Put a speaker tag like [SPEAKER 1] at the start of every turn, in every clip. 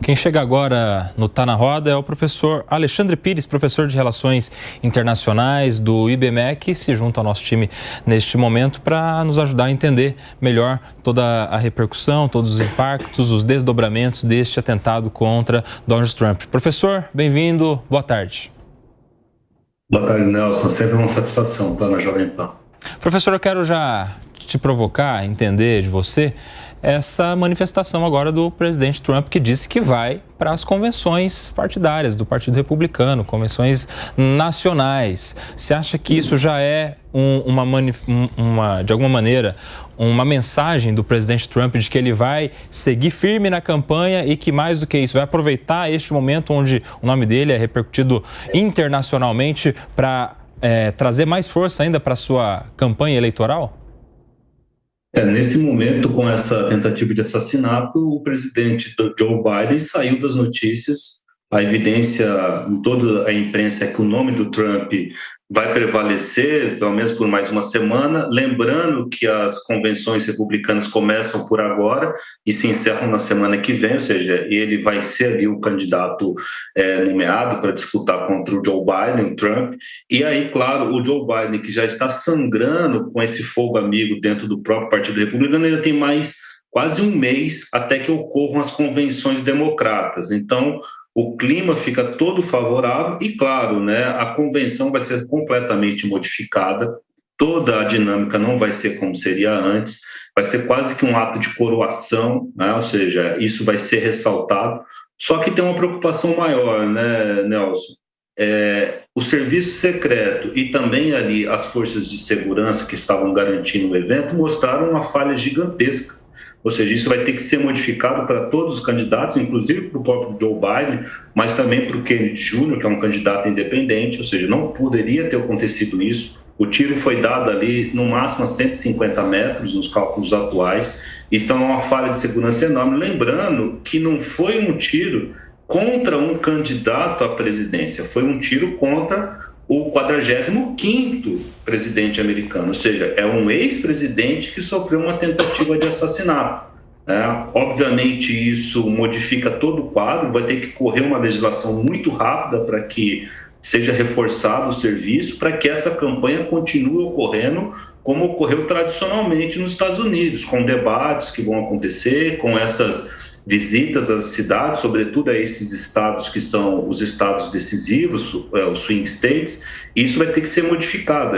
[SPEAKER 1] Quem chega agora no Tá na Roda é o professor Alexandre Pires, professor de Relações Internacionais do IBMEC, se junta ao nosso time neste momento para nos ajudar a entender melhor toda a repercussão, todos os impactos, os desdobramentos deste atentado contra Donald Trump. Professor, bem-vindo, boa tarde.
[SPEAKER 2] Boa tarde, Nelson. Sempre uma satisfação estar na Jovem Pan.
[SPEAKER 1] Professor, eu quero já te provocar, entender de você essa manifestação agora do presidente Trump, que disse que vai para as convenções partidárias do Partido Republicano, convenções nacionais. Você acha que isso já é de alguma maneira, uma mensagem do presidente Trump de que ele vai seguir firme na campanha e que, mais do que isso, vai aproveitar este momento onde o nome dele é repercutido internacionalmente para trazer mais força ainda para a sua campanha eleitoral?
[SPEAKER 2] Nesse momento, com essa tentativa de assassinato, o presidente Joe Biden saiu das notícias. A evidência em toda a imprensa é que o nome do Trump vai prevalecer, pelo menos por mais uma semana. Lembrando que as convenções republicanas começam por agora e se encerram na semana que vem, ou seja, ele vai ser ali o candidato nomeado para disputar contra o Joe Biden, o Trump. E aí, claro, o Joe Biden, que já está sangrando com esse fogo amigo dentro do próprio Partido Republicano, ainda tem mais quase um mês até que ocorram as convenções democratas. Então, o clima fica todo favorável e, claro, a convenção vai ser completamente modificada, toda a dinâmica não vai ser como seria antes, vai ser quase que um ato de coroação, ou seja, isso vai ser ressaltado. Só que tem uma preocupação maior, Nelson? O serviço secreto e também ali as forças de segurança que estavam garantindo o evento mostraram uma falha gigantesca. Ou seja, isso vai ter que ser modificado para todos os candidatos, inclusive para o próprio Joe Biden, mas também para o Kennedy Jr., que é um candidato independente, ou seja, não poderia ter acontecido isso. O tiro foi dado ali, no máximo, a 150 metros, nos cálculos atuais. Isso é uma falha de segurança enorme. Lembrando que não foi um tiro contra um candidato à presidência, foi um tiro contra o 45º presidente americano, ou seja, é um ex-presidente que sofreu uma tentativa de assassinato. Obviamente isso modifica todo o quadro, vai ter que correr uma legislação muito rápida para que seja reforçado o serviço, para que essa campanha continue ocorrendo como ocorreu tradicionalmente nos Estados Unidos, com debates que vão acontecer, com essas visitas às cidades, sobretudo a esses estados que são os estados decisivos, os swing states. Isso vai ter que ser modificado.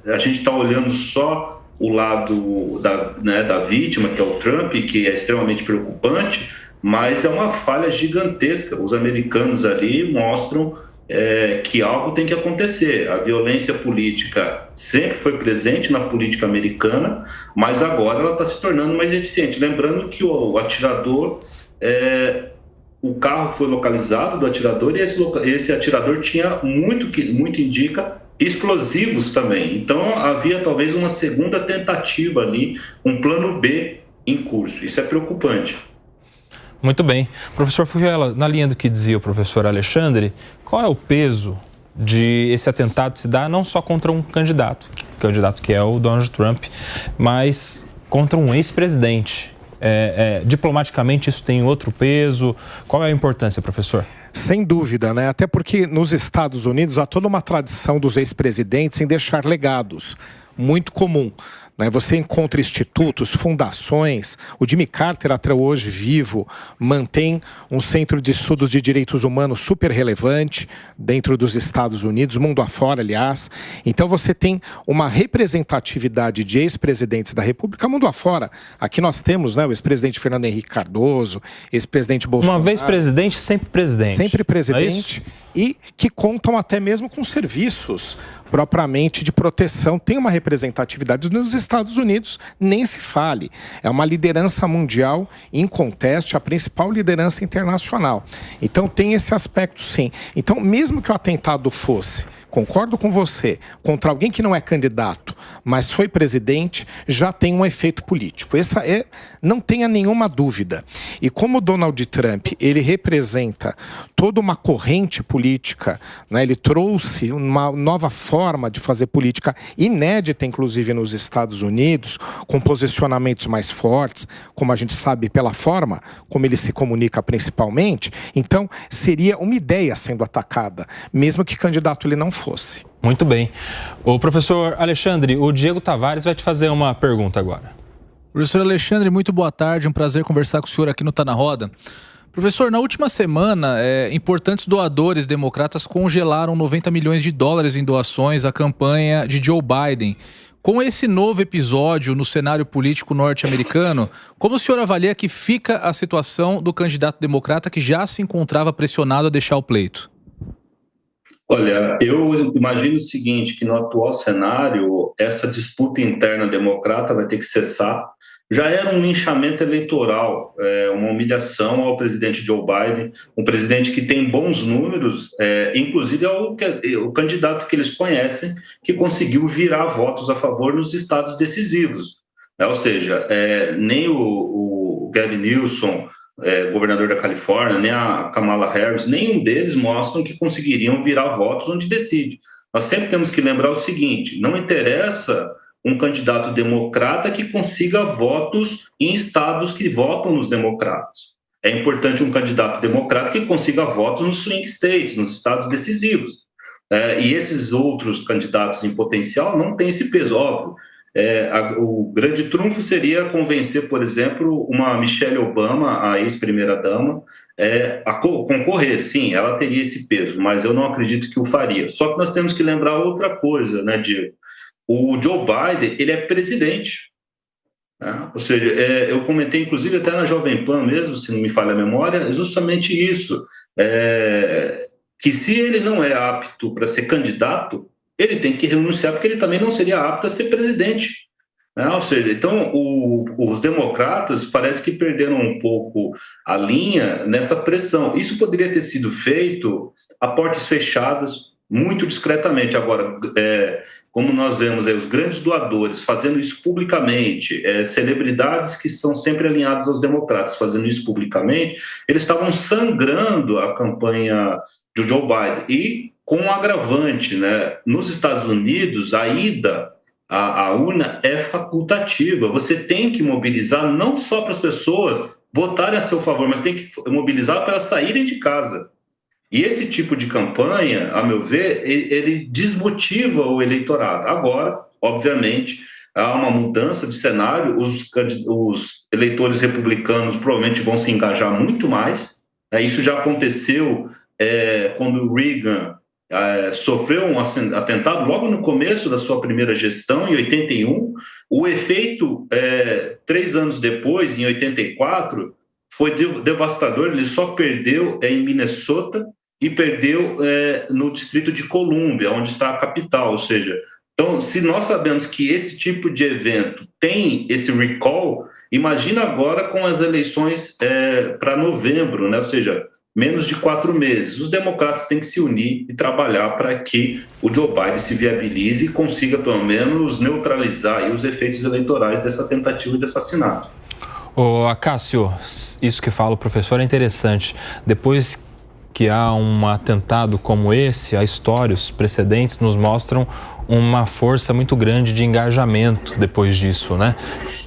[SPEAKER 2] A gente está olhando só o lado da vítima, que é o Trump, que é extremamente preocupante, mas é uma falha gigantesca. Os americanos ali mostram que algo tem que acontecer. A violência política sempre foi presente na política americana, mas agora ela está se tornando mais eficiente. Lembrando que o atirador, o carro foi localizado do atirador e esse atirador tinha muito indica explosivos também. Então havia talvez uma segunda tentativa ali, um plano B em curso. Isso é preocupante.
[SPEAKER 1] Muito bem. Professor Furriela, na linha do que dizia o professor Alexandre, qual é o peso de esse atentado se dar não só contra um candidato que é o Donald Trump, mas contra um ex-presidente? Diplomaticamente isso tem outro peso? Qual é a importância, professor?
[SPEAKER 3] Sem dúvida, Até porque nos Estados Unidos há toda uma tradição dos ex-presidentes em deixar legados, muito comum. Você encontra institutos, fundações. O Jimmy Carter, até hoje vivo, mantém um centro de estudos de direitos humanos super relevante dentro dos Estados Unidos, mundo afora, aliás. Então você tem uma representatividade de ex-presidentes da República mundo afora. Aqui nós temos o ex-presidente Fernando Henrique Cardoso, ex-presidente Bolsonaro.
[SPEAKER 1] Uma vez presidente, sempre presidente.
[SPEAKER 3] Sempre presidente. E que contam até mesmo com serviços propriamente de proteção. Tem uma representatividade nos Estados Unidos, nem se fale. É uma liderança mundial, inconteste, a principal liderança internacional. Então tem esse aspecto, sim. Então, mesmo que o atentado fosse, concordo com você, contra alguém que não é candidato, mas foi presidente, já tem um efeito político. Não tenha nenhuma dúvida. E como o Donald Trump, ele representa toda uma corrente política, né? Ele trouxe uma nova forma de fazer política inédita, inclusive nos Estados Unidos, com posicionamentos mais fortes, como a gente sabe pela forma como ele se comunica principalmente. Então, seria uma ideia sendo atacada, mesmo que candidato ele não fosse.
[SPEAKER 1] Muito bem. O professor Alexandre, o Diego Tavares vai te fazer uma pergunta agora.
[SPEAKER 4] Professor Alexandre, muito boa tarde, um prazer conversar com o senhor aqui no Tá na Roda. Professor, na última semana, importantes doadores democratas congelaram 90 milhões de dólares em doações à campanha de Joe Biden. Com esse novo episódio no cenário político norte-americano, como o senhor avalia que fica a situação do candidato democrata que já se encontrava pressionado a deixar o pleito?
[SPEAKER 2] Olha, eu imagino o seguinte, que no atual cenário, essa disputa interna democrata vai ter que cessar. Já era um linchamento eleitoral, uma humilhação ao presidente Joe Biden, um presidente que tem bons números, inclusive é o candidato que eles conhecem, que conseguiu virar votos a favor nos estados decisivos. Ou seja, nem o Gavin Newsom, governador da Califórnia, nem a Kamala Harris, nenhum deles mostram que conseguiriam virar votos onde decide. Nós sempre temos que lembrar o seguinte, não interessa um candidato democrata que consiga votos em estados que votam nos democratas. É importante um candidato democrata que consiga votos nos swing states, nos estados decisivos. E esses outros candidatos em potencial não têm esse peso, óbvio. O grande trunfo seria convencer, por exemplo, uma Michelle Obama, a ex-primeira-dama, a concorrer. Sim, ela teria esse peso, mas eu não acredito que o faria. Só que nós temos que lembrar outra coisa, né, Diego? O Joe Biden, ele é presidente. Né? Ou seja, eu comentei, inclusive, até na Jovem Pan mesmo, se não me falha a memória, é justamente isso. Que se ele não é apto para ser candidato, ele tem que renunciar, porque ele também não seria apto a ser presidente. Né? Ou seja, então, os democratas parece que perderam um pouco a linha nessa pressão. Isso poderia ter sido feito a portas fechadas, muito discretamente. Agora, como nós vemos os grandes doadores fazendo isso publicamente, celebridades que são sempre alinhadas aos democratas fazendo isso publicamente, eles estavam sangrando a campanha de Joe Biden. E com um agravante, né? Nos Estados Unidos, a ida à urna é facultativa. Você tem que mobilizar não só para as pessoas votarem a seu favor, mas tem que mobilizar para elas saírem de casa. E esse tipo de campanha, a meu ver, ele desmotiva o eleitorado. Agora, obviamente, há uma mudança de cenário, os eleitores republicanos provavelmente vão se engajar muito mais. Isso já aconteceu quando o Reagan sofreu um atentado logo no começo da sua primeira gestão, em 81. O efeito, 3 anos depois, em 84, foi devastador. Ele só perdeu em Minnesota e perdeu no Distrito de Colômbia, onde está a capital. Ou seja, então, se nós sabemos que esse tipo de evento tem esse recall, imagina agora com as eleições para novembro, né? Ou seja, menos de 4 meses. Os democratas têm que se unir e trabalhar para que o Joe Biden se viabilize e consiga, pelo menos, neutralizar aí os efeitos eleitorais dessa tentativa de assassinato.
[SPEAKER 1] Acácio, isso que fala o professor é interessante. Depois que há um atentado como esse, a história, os precedentes nos mostram uma força muito grande de engajamento depois disso, né?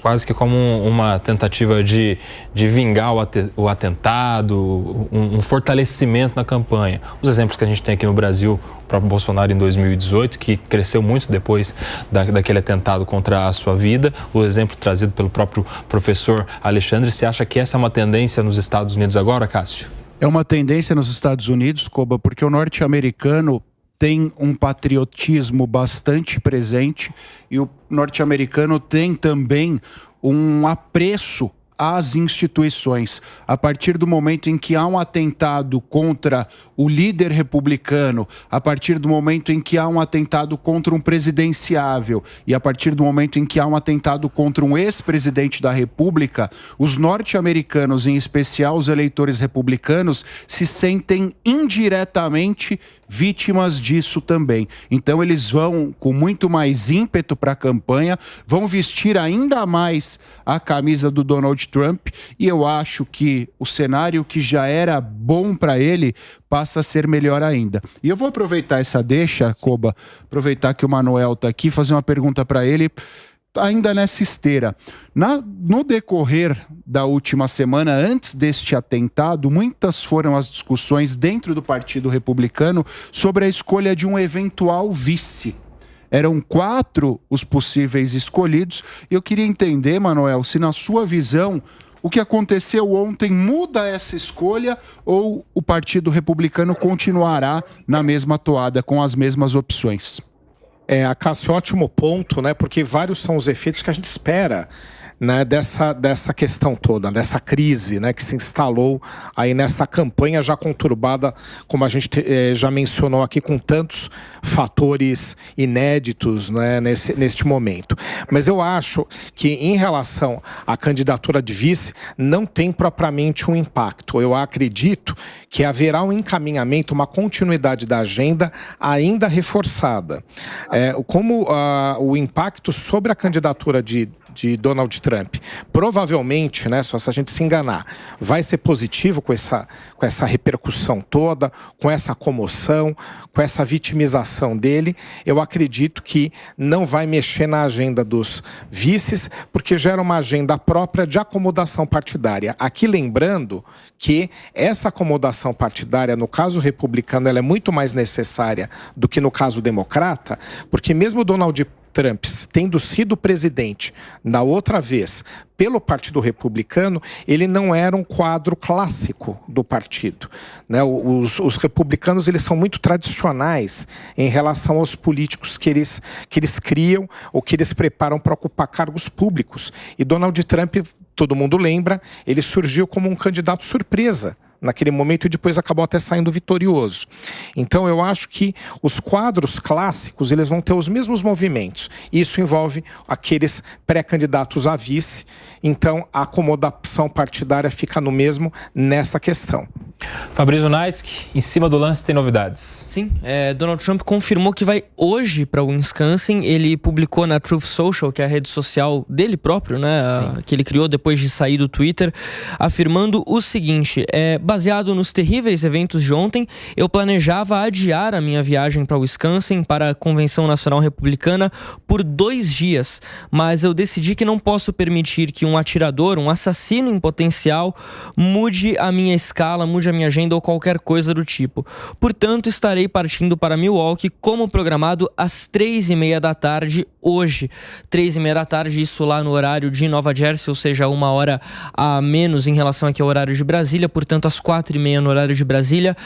[SPEAKER 1] Quase que como uma tentativa de vingar o atentado, um fortalecimento na campanha. Os exemplos que a gente tem aqui no Brasil, o próprio Bolsonaro em 2018, que cresceu muito depois daquele atentado contra a sua vida. O exemplo trazido pelo próprio professor Alexandre. Você acha que essa é uma tendência nos Estados Unidos agora, Cássio?
[SPEAKER 5] É uma tendência nos Estados Unidos, Koba, porque o norte-americano tem um patriotismo bastante presente e o norte-americano tem também um apreço às instituições. A partir do momento em que há um atentado contra o líder republicano, a partir do momento em que há um atentado contra um presidenciável e a partir do momento em que há um atentado contra um ex-presidente da República, os norte-americanos, em especial os eleitores republicanos, se sentem indiretamente vítimas disso também. Então eles vão com muito mais ímpeto para a campanha, vão vestir ainda mais a camisa do Donald Trump, e eu acho que o cenário que já era bom para ele passa a ser melhor ainda. E eu vou aproveitar essa deixa, Koba, aproveitar que o Manuel está aqui, fazer uma pergunta para ele, ainda nessa esteira. No decorrer da última semana, antes deste atentado, muitas foram as discussões dentro do Partido Republicano sobre a escolha de um eventual vice. Eram 4 os possíveis escolhidos. E eu queria entender, Manuel, se na sua visão o que aconteceu ontem muda essa escolha ou o Partido Republicano continuará na mesma toada, com as mesmas opções?
[SPEAKER 3] Cássio, ótimo ponto, né? Porque vários são os efeitos que a gente espera, né, dessa questão toda, dessa crise, né, que se instalou aí nessa campanha já conturbada, como a gente já mencionou aqui, com tantos fatores inéditos, né, neste momento. Mas eu acho que em relação à candidatura de vice, não tem propriamente um impacto. Eu acredito que haverá um encaminhamento, uma continuidade da agenda ainda reforçada. Como o impacto sobre a candidatura de Donald Trump, provavelmente, né, só se a gente se enganar, vai ser positivo com essa repercussão toda, com essa comoção, com essa vitimização dele. Eu acredito que não vai mexer na agenda dos vices, porque gera uma agenda própria de acomodação partidária. Aqui lembrando que essa acomodação partidária, no caso republicano, ela é muito mais necessária do que no caso democrata, porque mesmo Donald Trump, tendo sido presidente na outra vez pelo Partido Republicano, ele não era um quadro clássico do partido, né? Os republicanos, eles são muito tradicionais em relação aos políticos que eles criam ou que eles preparam para ocupar cargos públicos. E Donald Trump, todo mundo lembra, ele surgiu como um candidato surpresa naquele momento e depois acabou até saindo vitorioso. Então eu acho que os quadros clássicos, eles vão ter os mesmos movimentos. Isso envolve aqueles pré-candidatos a vice. Então a acomodação partidária fica no mesmo nessa questão.
[SPEAKER 1] Fabrício Naitsky, em cima do lance tem novidades.
[SPEAKER 6] Sim, Donald Trump confirmou que vai hoje para Wisconsin. Ele publicou na Truth Social, que é a rede social dele próprio, né, que ele criou depois de sair do Twitter, afirmando o seguinte: baseado nos terríveis eventos de ontem, eu planejava adiar a minha viagem para Wisconsin, para a Convenção Nacional Republicana, por 2 dias, mas eu decidi que não posso permitir que um atirador, um assassino em potencial, mude a minha escala, mude a minha agenda ou qualquer coisa do tipo. Portanto, estarei partindo para Milwaukee como programado às 3h30 da tarde hoje. 3h30 da tarde, isso lá no horário de Nova Jersey, ou seja, 1 hora a menos em relação aqui ao horário de Brasília. Portanto, às 4h30 no horário de Brasília,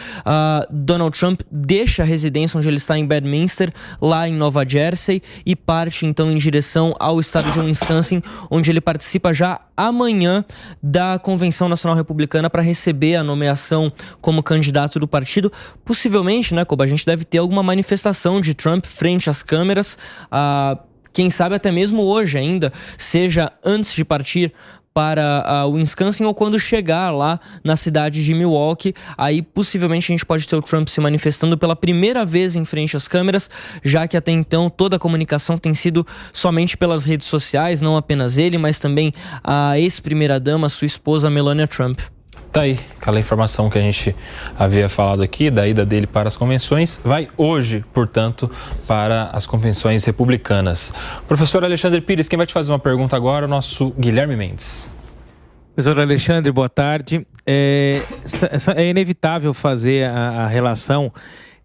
[SPEAKER 6] Donald Trump deixa a residência onde ele está em Bedminster, lá em Nova Jersey, e parte então em direção ao estado de Wisconsin, onde ele participa já amanhã da Convenção Nacional Republicana para receber a nomeação como candidato do partido. Possivelmente, né, Koba, a gente deve ter alguma manifestação de Trump frente às câmeras, quem sabe até mesmo hoje ainda, seja antes de partir para Wisconsin ou quando chegar lá na cidade de Milwaukee. Aí possivelmente a gente pode ter o Trump se manifestando pela primeira vez em frente às câmeras, já que até então toda a comunicação tem sido somente pelas redes sociais, não apenas ele, mas também a ex-primeira-dama, sua esposa Melania Trump.
[SPEAKER 1] Tá aí, aquela informação que a gente havia falado aqui, da ida dele para as convenções, vai hoje, portanto, para as convenções republicanas. Professor Alexandre Pires, quem vai te fazer uma pergunta agora é o nosso Guilherme Mendes.
[SPEAKER 7] Professor Alexandre, boa tarde. É inevitável fazer a relação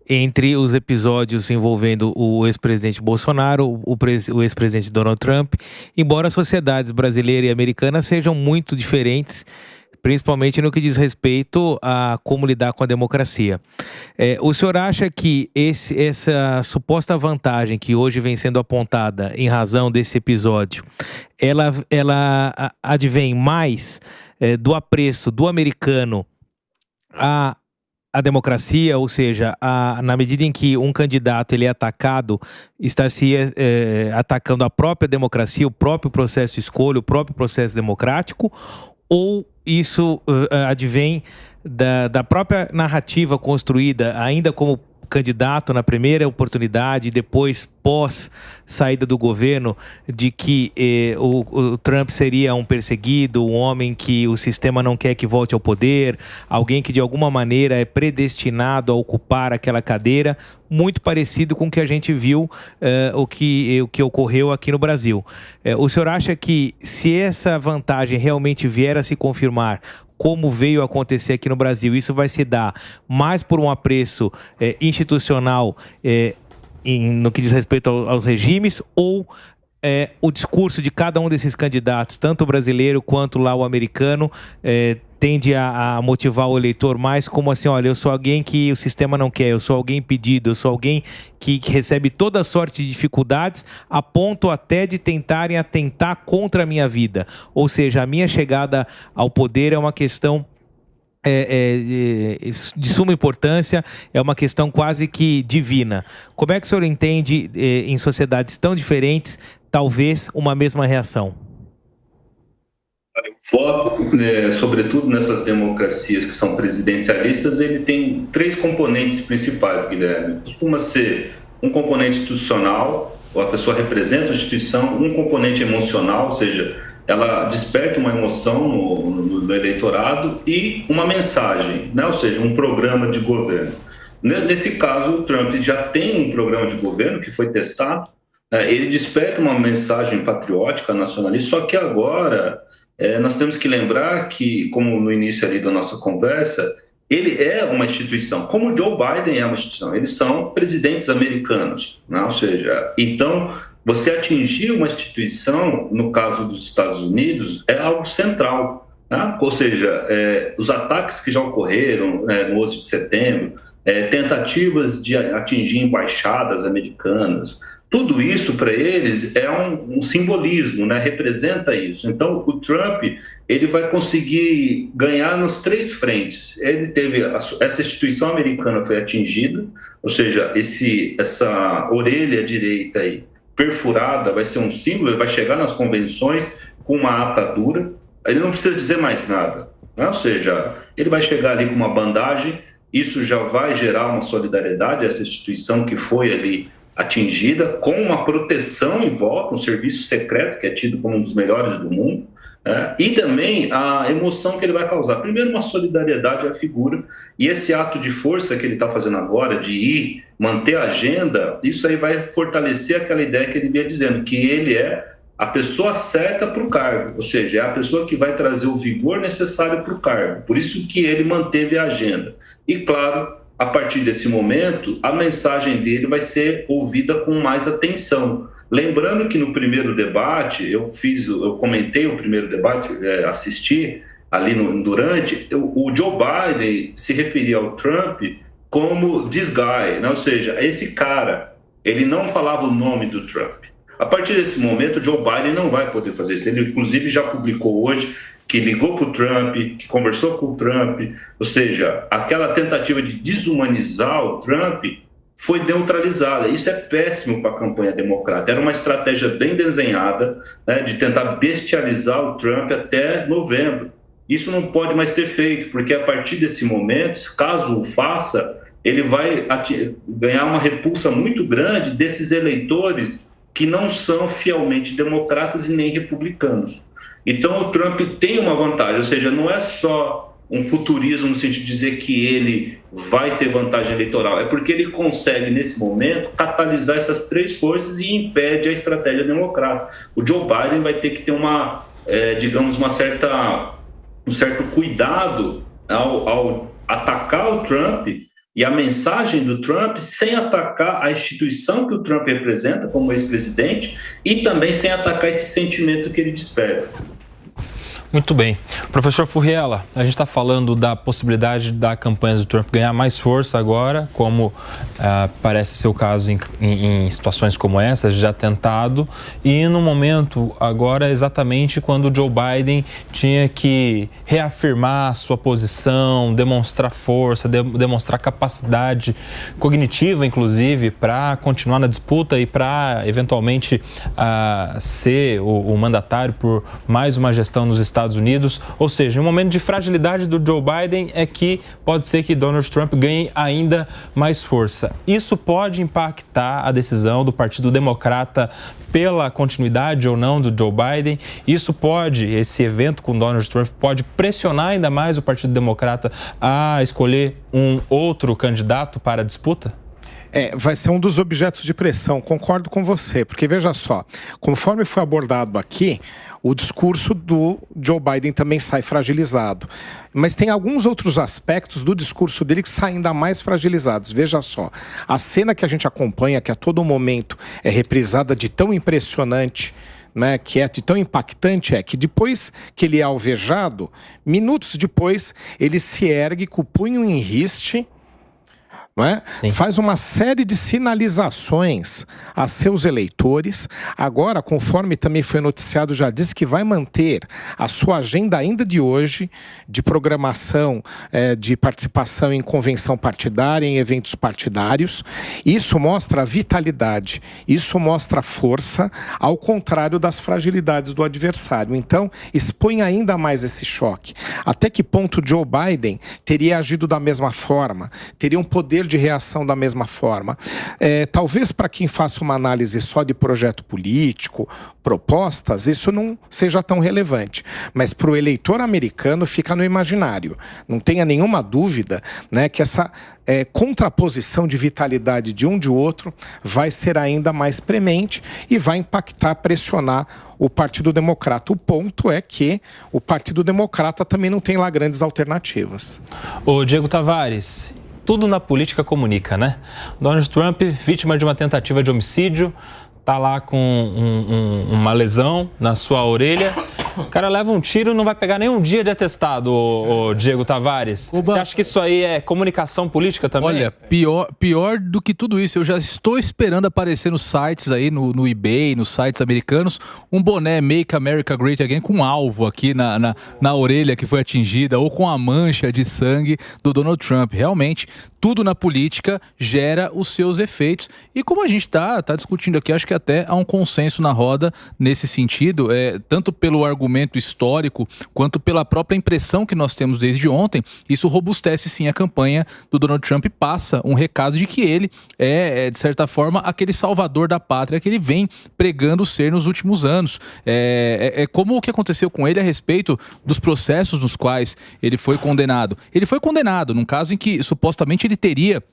[SPEAKER 7] entre os episódios envolvendo o ex-presidente Bolsonaro, o ex-presidente Donald Trump, embora as sociedades brasileira e americana sejam muito diferentes, principalmente no que diz respeito a como lidar com a democracia. O senhor acha que essa suposta vantagem que hoje vem sendo apontada em razão desse episódio, ela advém mais do apreço do americano a democracia, ou seja, na medida em que um candidato ele é atacado, está se atacando a própria democracia, o próprio processo de escolha, o próprio processo democrático, ou isso advém da própria narrativa construída ainda como candidato na primeira oportunidade, depois pós saída do governo, de que o Trump seria um perseguido, um homem que o sistema não quer que volte ao poder, alguém que de alguma maneira é predestinado a ocupar aquela cadeira, muito parecido com o que a gente viu, o que ocorreu aqui no Brasil. O senhor acha que se essa vantagem realmente vier a se confirmar, como veio a acontecer aqui no Brasil, isso vai se dar mais por um apreço institucional no que diz respeito aos regimes, ou o discurso de cada um desses candidatos, tanto o brasileiro quanto lá o americano, tende a motivar o eleitor mais como assim, olha, eu sou alguém que o sistema não quer, eu sou alguém impedido, eu sou alguém que recebe toda sorte de dificuldades, a ponto até de tentarem atentar contra a minha vida. Ou seja, a minha chegada ao poder é uma questão de suma importância, é uma questão quase que divina. Como é que o senhor entende, em sociedades tão diferentes, talvez uma mesma reação?
[SPEAKER 2] O voto, sobretudo nessas democracias que são presidencialistas, ele tem 3 componentes principais, Guilherme. Costuma ser um componente institucional, ou a pessoa representa a instituição, um componente emocional, ou seja, ela desperta uma emoção no eleitorado, e uma mensagem, né? Ou seja, um programa de governo. Nesse caso, o Trump já tem um programa de governo que foi testado, ele desperta uma mensagem patriótica, nacionalista, só que agora nós temos que lembrar que, como no início ali da nossa conversa, ele é uma instituição, como o Joe Biden é uma instituição, eles são presidentes americanos, né? Ou seja, então você atingir uma instituição, no caso dos Estados Unidos, é algo central, né? Ou seja, os ataques que já ocorreram no 11 de setembro, tentativas de atingir embaixadas americanas, tudo isso para eles é um simbolismo, né? Representa isso. Então o Trump ele vai conseguir ganhar nas 3 frentes. Ele teve essa instituição americana foi atingida, ou seja, essa orelha direita aí perfurada vai ser um símbolo, ele vai chegar nas convenções com uma atadura, ele não precisa dizer mais nada, né? Ou seja, ele vai chegar ali com uma bandagem, isso já vai gerar uma solidariedade, essa instituição que foi ali atingida, com uma proteção em volta, um serviço secreto que é tido como um dos melhores do mundo, e também a emoção que ele vai causar. Primeiro, uma solidariedade à figura, e esse ato de força que ele está fazendo agora, de ir, manter a agenda, isso aí vai fortalecer aquela ideia que ele vinha dizendo, que ele é a pessoa certa para o cargo, ou seja, é a pessoa que vai trazer o vigor necessário para o cargo. Por isso que ele manteve a agenda. E, claro, a partir desse momento, a mensagem dele vai ser ouvida com mais atenção. Lembrando que no primeiro debate, eu comentei o primeiro debate, assisti ali durante, o Joe Biden se referia ao Trump como this guy, né? Ou seja, esse cara, ele não falava o nome do Trump. A partir desse momento, o Joe Biden não vai poder fazer isso. Ele, inclusive, já publicou hoje que ligou para o Trump, que conversou com o Trump, ou seja, aquela tentativa de desumanizar o Trump foi neutralizada. Isso é péssimo para a campanha democrata. Era uma estratégia bem desenhada, né, de tentar bestializar o Trump até novembro. Isso não pode mais ser feito, porque a partir desse momento, caso o faça, ele vai ganhar uma repulsa muito grande desses eleitores que não são fielmente democratas e nem republicanos. Então o Trump tem uma vantagem, ou seja, não é só um futurismo no sentido de dizer que ele vai ter vantagem eleitoral, é porque ele consegue, nesse momento, catalisar essas 3 forças e impede a estratégia democrata. O Joe Biden vai ter que ter digamos, um certo cuidado ao atacar o Trump e a mensagem do Trump, sem atacar a instituição que o Trump representa como ex-presidente e também sem atacar esse sentimento que ele desperta.
[SPEAKER 1] Muito bem. Professor Furriela, a gente está falando da possibilidade da campanha do Trump ganhar mais força agora, como parece ser o caso em situações como essa, de atentado, e no momento agora exatamente quando o Joe Biden tinha que reafirmar a sua posição, demonstrar força, demonstrar capacidade cognitiva, inclusive, para continuar na disputa e para, eventualmente, ser o mandatário por mais uma gestão nos Estados Unidos. Ou seja, um momento de fragilidade do Joe Biden é que pode ser que Donald Trump ganhe ainda mais força. Isso pode impactar a decisão do Partido Democrata pela continuidade ou não do Joe Biden. Esse evento com Donald Trump pode pressionar ainda mais o Partido Democrata a escolher um outro candidato para a disputa?
[SPEAKER 3] Vai ser um dos objetos de pressão, concordo com você, porque veja só, conforme foi abordado aqui, o discurso do Joe Biden também sai fragilizado. Mas tem alguns outros aspectos do discurso dele que saem ainda mais fragilizados. Veja só, a cena que a gente acompanha, que a todo momento é reprisada de tão impressionante, né, que é de tão impactante, é que depois que ele é alvejado, minutos depois, ele se ergue com o punho em riste, não é? Faz uma série de sinalizações a seus eleitores. Agora, conforme também foi noticiado, já disse que vai manter a sua agenda ainda de hoje, de programação, de participação em convenção partidária, em eventos partidários. Isso mostra a vitalidade, isso mostra a força, ao contrário das fragilidades do adversário. Então, expõe ainda mais esse choque. Até que ponto Joe Biden teria agido da mesma forma, teria um poder de reação da mesma forma. Talvez para quem faça uma análise só de projeto político, propostas, isso não seja tão relevante. Mas para o eleitor americano fica no imaginário. Não tenha nenhuma dúvida, né, que essa contraposição de vitalidade de um de outro vai ser ainda mais premente e vai impactar, pressionar o Partido Democrata. O ponto é que o Partido Democrata também não tem lá grandes alternativas.
[SPEAKER 1] Ô Diego Tavares, tudo na política comunica, né? Donald Trump, vítima de uma tentativa de homicídio, tá lá com uma lesão na sua orelha. O cara leva um tiro e não vai pegar nenhum dia de atestado, o Diego Tavares. Você acha que isso aí é comunicação política também?
[SPEAKER 4] Olha, pior do que tudo isso, eu já estou esperando aparecer nos sites aí, no eBay, nos sites americanos, um boné Make America Great Again com um alvo aqui na orelha que foi atingida, ou com a mancha de sangue do Donald Trump. Realmente, tudo na política gera os seus efeitos. E como a gente está discutindo aqui, acho que até há um consenso na roda nesse sentido, tanto pelo argumento histórico, quanto pela própria impressão que nós temos desde ontem. Isso robustece sim a campanha do Donald Trump e passa um recado de que ele de certa forma, aquele salvador da pátria que ele vem pregando ser nos últimos anos. Como o que aconteceu com ele a respeito dos processos nos quais ele foi condenado. Ele foi condenado num caso em que supostamente ele teria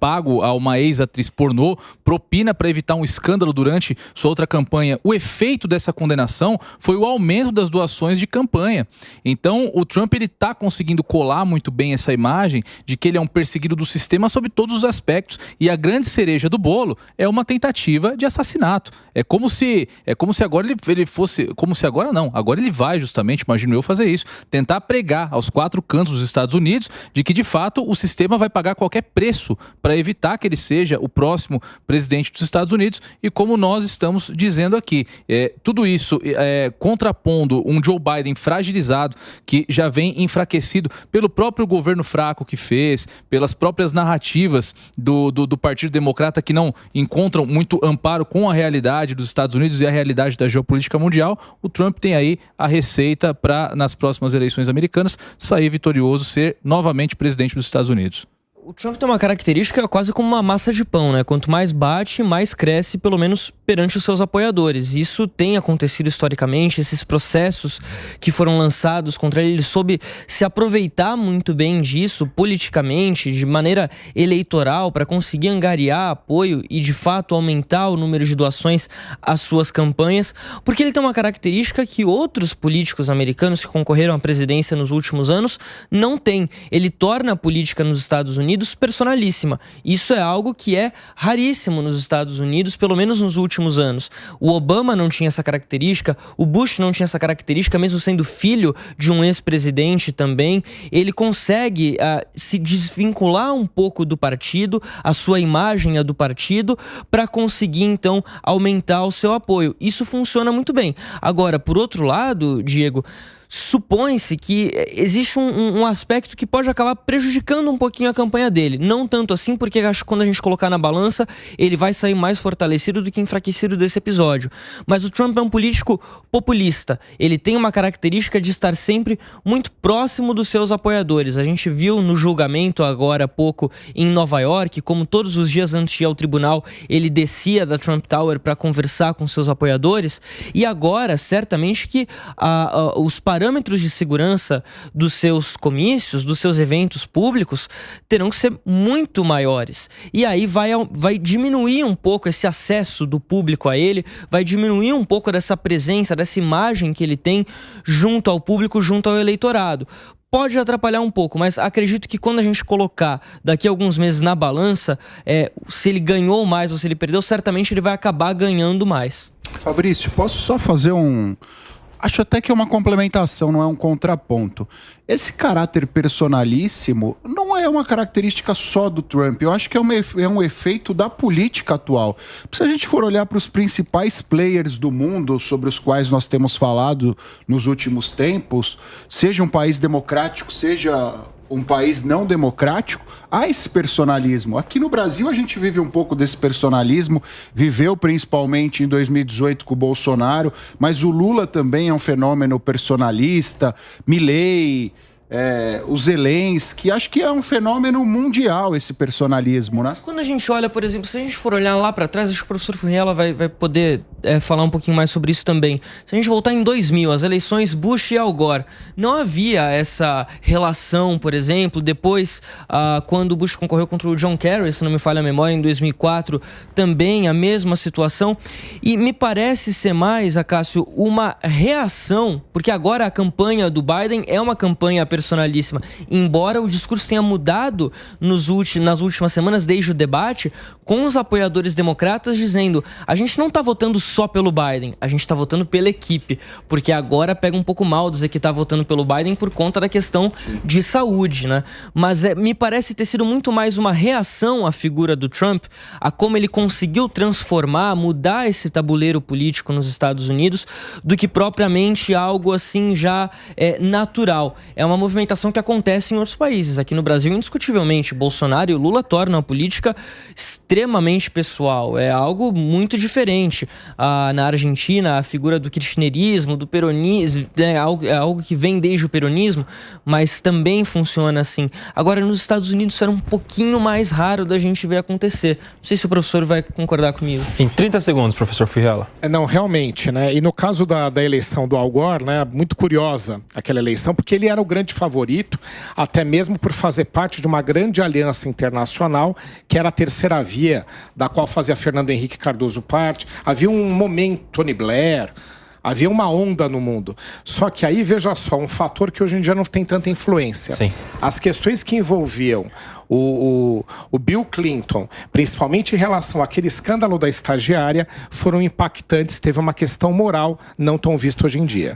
[SPEAKER 4] pago a uma ex-atriz pornô propina para evitar um escândalo durante sua outra campanha. O efeito dessa condenação foi o aumento das doações de campanha. Então, o Trump está conseguindo colar muito bem essa imagem de que ele é um perseguido do sistema sob todos os aspectos. E a grande cereja do bolo é uma tentativa de assassinato. É como se agora ele fosse... Como se agora não. Agora ele vai justamente, imagino eu, fazer isso. Tentar pregar aos quatro cantos dos Estados Unidos de que, de fato, o sistema vai pagar qualquer preço para evitar que ele seja o próximo presidente dos Estados Unidos. E como nós estamos dizendo aqui, tudo isso contrapondo um Joe Biden fragilizado, que já vem enfraquecido pelo próprio governo fraco que fez, pelas próprias narrativas do Partido Democrata, que não encontram muito amparo com a realidade dos Estados Unidos e a realidade da geopolítica mundial. O Trump tem aí a receita para, nas próximas eleições americanas, sair vitorioso, ser novamente presidente dos Estados Unidos.
[SPEAKER 6] O Trump tem uma característica quase como uma massa de pão, né? Quanto mais bate, mais cresce, pelo menos perante os seus apoiadores. Isso tem acontecido historicamente, esses processos que foram lançados contra ele, ele soube se aproveitar muito bem disso politicamente, de maneira eleitoral, para conseguir angariar apoio e, de fato, aumentar o número de doações às suas campanhas, porque ele tem uma característica que outros políticos americanos que concorreram à presidência nos últimos anos não têm. Ele torna a política nos Estados Unidos Unidos personalíssima. Isso é algo que é raríssimo nos Estados Unidos, pelo menos nos últimos anos. O Obama não tinha essa característica, o Bush não tinha essa característica, mesmo sendo filho de um ex-presidente também. Ele consegue se desvincular um pouco do partido, a sua imagem é do partido, para conseguir, então, aumentar o seu apoio. Isso funciona muito bem. Agora, por outro lado, Diego, supõe-se que existe um aspecto que pode acabar prejudicando um pouquinho a campanha dele. Não tanto assim, porque acho que quando a gente colocar na balança, ele vai sair mais fortalecido do que enfraquecido desse episódio. Mas o Trump é um político populista. Ele tem uma característica de estar sempre muito próximo dos seus apoiadores. A gente viu no julgamento agora há pouco em Nova York, como todos os dias antes de ir ao tribunal, ele descia da Trump Tower para conversar com seus apoiadores. E agora, certamente que os parâmetros de segurança dos seus comícios, dos seus eventos públicos, terão que ser muito maiores. E aí vai diminuir um pouco esse acesso do público a ele, vai diminuir um pouco dessa presença, dessa imagem que ele tem junto ao público, junto ao eleitorado. Pode atrapalhar um pouco, mas acredito que quando a gente colocar daqui a alguns meses na balança, se ele ganhou mais ou se ele perdeu, certamente ele vai acabar ganhando mais.
[SPEAKER 5] Fabrício, posso só fazer acho até que é uma complementação, não é um contraponto. Esse caráter personalíssimo não é uma característica só do Trump. Eu acho que é um efeito da política atual. Se a gente for olhar para os principais players do mundo sobre os quais nós temos falado nos últimos tempos, seja um país democrático, seja um país não democrático, há esse personalismo. Aqui no Brasil a gente vive um pouco desse personalismo, viveu principalmente em 2018 com o Bolsonaro, mas o Lula também é um fenômeno personalista, Milei, o Zelensky, acho que é um fenômeno mundial esse personalismo, né?
[SPEAKER 6] Quando a gente olha, por exemplo, se a gente for olhar lá para trás, acho que o professor Furriela vai poder falar um pouquinho mais sobre isso também. Se a gente voltar em 2000, as eleições Bush e Al Gore, não havia essa relação, por exemplo, depois, quando o Bush concorreu contra o John Kerry, se não me falha a memória, em 2004, também a mesma situação. E me parece ser mais, Acácio, uma reação, porque agora a campanha do Biden é uma campanha personalíssima. Embora o discurso tenha mudado nas últimas semanas, desde o debate, com os apoiadores democratas dizendo: a gente não está votando só pelo Biden, a gente está votando pela equipe, porque agora pega um pouco mal dizer que está votando pelo Biden por conta da questão de saúde, né? Mas me parece ter sido muito mais uma reação à figura do Trump, a como ele conseguiu transformar, mudar esse tabuleiro político nos Estados Unidos, do que propriamente algo assim já natural. É uma movimentação que acontece em outros países. Aqui no Brasil, indiscutivelmente, Bolsonaro e o Lula tornam a política extremamente pessoal. É algo muito diferente. Na Argentina, a figura do kirchnerismo, do peronismo, é algo que vem desde o peronismo, mas também funciona assim. Agora, nos Estados Unidos, isso era um pouquinho mais raro da gente ver acontecer. Não sei se o professor vai concordar comigo.
[SPEAKER 1] Em 30 segundos, professor Furriela.
[SPEAKER 3] Não, realmente, né? E no caso da eleição do Al Gore, né? Muito curiosa aquela eleição, porque ele era o grande favorito, até mesmo por fazer parte de uma grande aliança internacional, que era a Terceira Via, da qual fazia Fernando Henrique Cardoso parte. Havia um momento Tony Blair, havia uma onda no mundo. Só que aí, veja só, um fator que hoje em dia não tem tanta influência.
[SPEAKER 1] Sim.
[SPEAKER 3] As questões que envolviam o Bill Clinton, principalmente em relação àquele escândalo da estagiária, foram impactantes. Teve uma questão moral não tão vista hoje em dia.